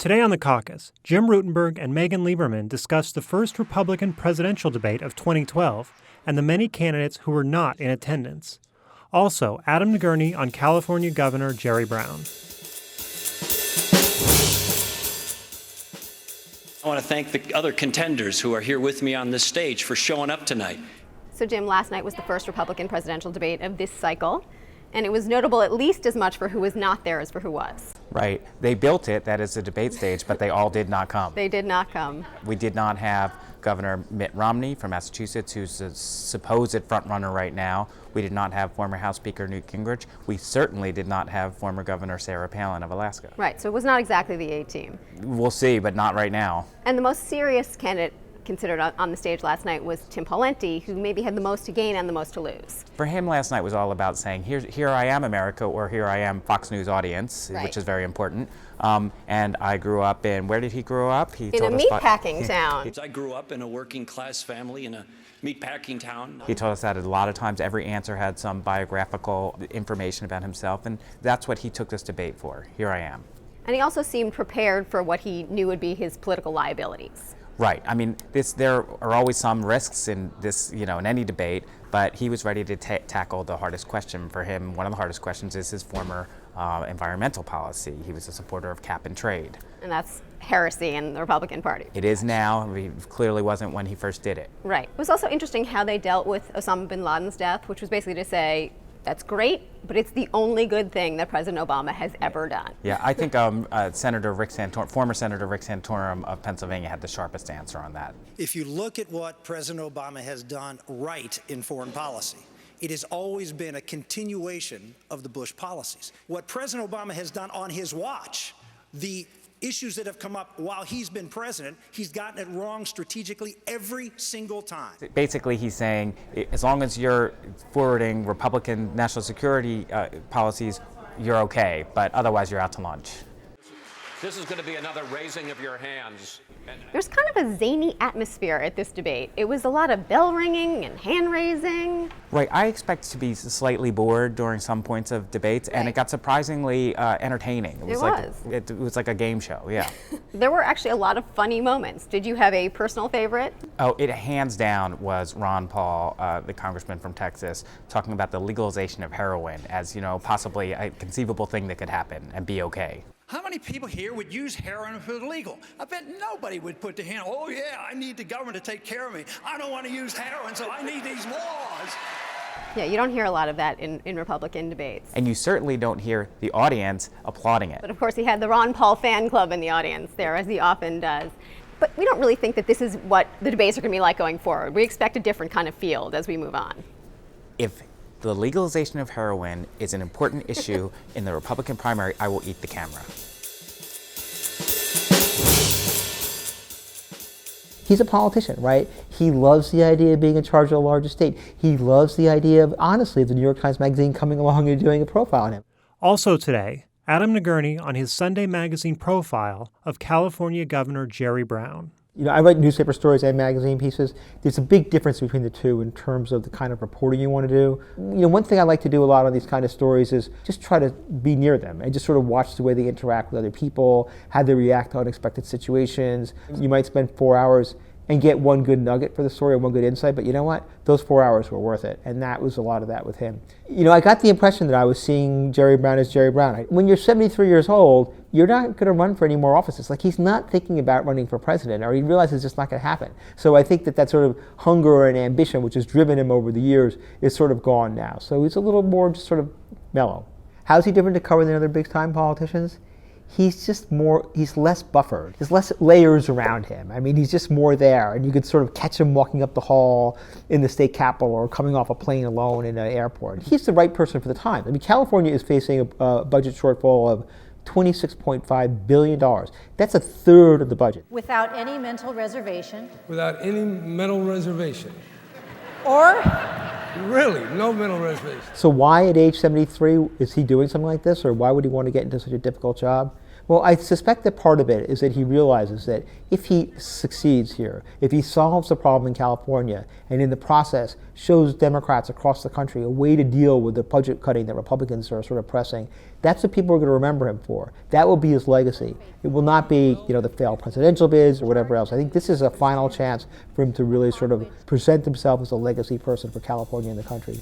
Today on The Caucus, Jim Rutenberg and Megan Liberman discuss the first Republican presidential debate of 2012 and the many candidates who were not in attendance. Also, Adam Nagourney on California Governor Jerry Brown. I want to thank the other contenders who are here with me on this stage for showing up tonight. So, Jim, last night was the first Republican presidential debate of this cycle, and it was notable at least as much for who was not there as for who was. Right. They built it, that is the debate stage, but they all did not come. They did not come. We did not have Governor Mitt Romney from Massachusetts, who's a supposed front-runner right now. We did not have former House Speaker Newt Gingrich. We certainly did not have former Governor Sarah Palin of Alaska. Right, so it was not exactly the A-team. We'll see, but not right now. And the most serious candidate considered on the stage last night was Tim Pawlenty, who maybe had the most to gain and the most to lose. For him, last night was all about saying, here I am, America, or here I am, Fox News audience, right, which is very important. And I grew up in, where did he grow up? In a meatpacking town. I grew up in a working class family in a meatpacking town. He told us that a lot of times every answer had some biographical information about himself, and that's what he took this debate for. Here I am. And he also seemed prepared for what he knew would be his political liabilities. Right. I mean, there are always some risks in this, in any debate, but he was ready to tackle the hardest question for him. One of the hardest questions is his former environmental policy. He was a supporter of cap and trade. And that's heresy in the Republican Party. It is now. It clearly wasn't when he first did it. Right. It was also interesting how they dealt with Osama bin Laden's death, which was basically to say, that's great, but it's the only good thing that President Obama has ever done. Yeah, I think Senator Rick Santorum, former Senator Rick Santorum of Pennsylvania had the sharpest answer on that. If you look at what President Obama has done right in foreign policy, it has always been a continuation of the Bush policies. What President Obama has done on his watch, the issues that have come up while he's been president, he's gotten it wrong strategically every single time. Basically, he's saying, as long as you're forwarding Republican national security policies, you're okay, but otherwise you're out to lunch. This is going to be another raising of your hands. There's kind of a zany atmosphere at this debate. It was a lot of bell ringing and hand raising. Right. I expect to be slightly bored during some points of debates, and it got surprisingly entertaining. It was like a game show, yeah. There were actually a lot of funny moments. Did you have a personal favorite? Oh, it hands down was Ron Paul, the congressman from Texas, talking about the legalization of heroin as, possibly a conceivable thing that could happen and be okay. How many people here would use heroin if it was legal? I bet nobody would put their hand, oh yeah, I need the government to take care of me. I don't want to use heroin, so I need these laws. Yeah, you don't hear a lot of that in Republican debates. And you certainly don't hear the audience applauding it. But of course he had the Ron Paul fan club in the audience there, as he often does. But we don't really think that this is what the debates are going to be like going forward. We expect a different kind of field as we move on. If the legalization of heroin is an important issue in the Republican primary, I will eat the camera. He's a politician, right? He loves the idea of being in charge of a larger state. He loves the idea of, honestly, the New York Times Magazine coming along and doing a profile on him. Also today, Adam Nagourney on his Sunday Magazine profile of California Governor Jerry Brown. I write newspaper stories and magazine pieces. There's a big difference between the two in terms of the kind of reporting you want to do. One thing I like to do a lot on these kind of stories is just try to be near them and just sort of watch the way they interact with other people, how they react to unexpected situations. You might spend 4 hours and get one good nugget for the story or one good insight, but you know what? Those 4 hours were worth it, and that was a lot of that with him. I got the impression that I was seeing Jerry Brown as Jerry Brown. When you're 73 years old, you're not going to run for any more offices. Like, he's not thinking about running for president, or he realizes it's just not going to happen. So I think that sort of hunger and ambition, which has driven him over the years, is sort of gone now. So he's a little more just sort of mellow. How's he different to cover than other big-time politicians? He's less buffered. There's less layers around him. He's just more there, and you could sort of catch him walking up the hall in the state capitol or coming off a plane alone in an airport. He's the right person for the time. California is facing a budget shortfall of $26.5 billion. That's a third of the budget. Without any mental reservation. Without any mental reservation. Or? Really, no mental reservation. So why at age 73 is he doing something like this, or why would he want to get into such a difficult job? Well, I suspect that part of it is that he realizes that if he succeeds here, if he solves the problem in California, and in the process shows Democrats across the country a way to deal with the budget cutting that Republicans are sort of pressing, that's what people are going to remember him for. That will be his legacy. It will not be, the failed presidential bids or whatever else. I think this is a final chance for him to really sort of present himself as a legacy person for California and the country.